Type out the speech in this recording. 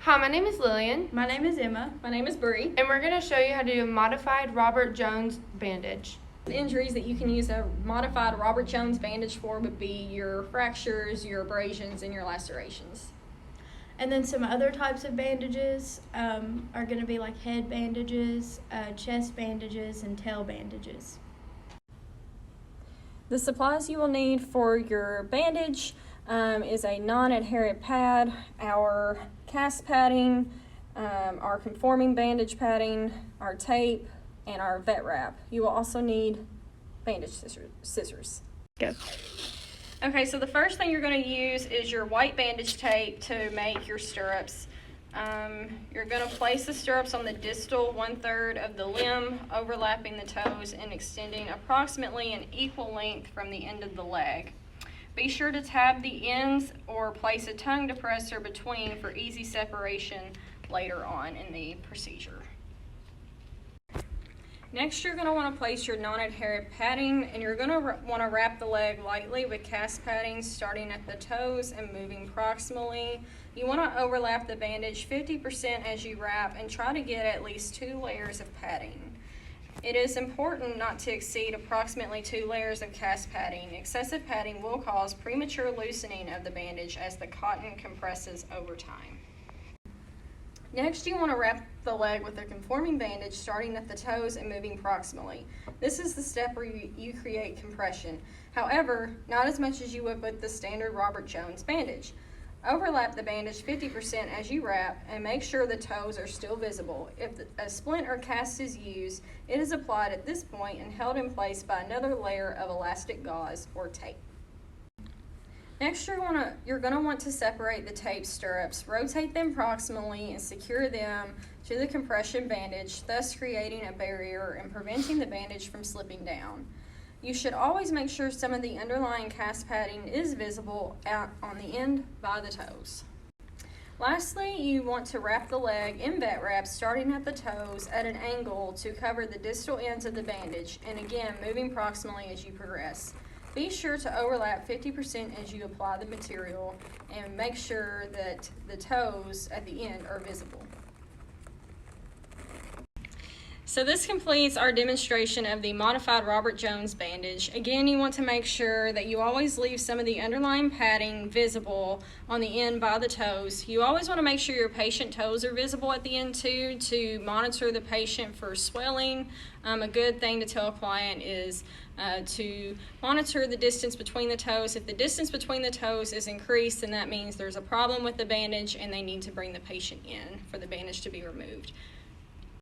Hi, my name is Lillian, My name is Emma. My name is Bree. and we're going to show you how to do a modified Robert Jones bandage. The injuries that you can use a modified Robert Jones bandage for would be your fractures, your abrasions, and your lacerations. And then some other types of bandages are going to be like head bandages, chest bandages, and tail bandages. The supplies you will need for your bandage is a non-adherent pad, our cast padding, our conforming bandage padding, our tape, and our vet wrap. You will also need bandage scissors. Go. Okay, so the first thing you're going to use is your white bandage tape to make your stirrups. You're going to place the stirrups on the distal 1/3 of the limb, overlapping the toes and extending approximately an equal length from the end of the leg. Be sure to tab the ends or place a tongue depressor between for easy separation later on in the procedure. Next, you're going to want to place your non-adherent padding, and you're going to want to wrap the leg lightly with cast padding starting at the toes and moving proximally. You want to overlap the bandage 50% as you wrap and try to get at least 2 layers of padding. It is important not to exceed approximately 2 layers of cast padding. Excessive padding will cause premature loosening of the bandage as the cotton compresses over time. Next, you want to wrap the leg with a conforming bandage starting at the toes and moving proximally. This is the step where you create compression. However, not as much as you would with the standard Robert Jones bandage. Overlap the bandage 50% as you wrap and make sure the toes are still visible. If a splint or cast is used, it is applied at this point and held in place by another layer of elastic gauze or tape. Next, you're going to want to separate the tape stirrups, rotate them proximally, and secure them to the compression bandage, thus creating a barrier and preventing the bandage from slipping down. You should always make sure some of the underlying cast padding is visible out on the end by the toes. Lastly, you want to wrap the leg in vet wrap starting at the toes at an angle to cover the distal ends of the bandage, and again moving proximally as you progress. Be sure to overlap 50% as you apply the material and make sure that the toes at the end are visible. So this completes our demonstration of the modified Robert Jones bandage. Again, you want to make sure that you always leave some of the underlying padding visible on the end by the toes. You always want to make sure your patient toes are visible at the end too to monitor the patient for swelling. A good thing to tell a client is to monitor the distance between the toes. If the distance between the toes is increased, then that means there's a problem with the bandage and they need to bring the patient in for the bandage to be removed.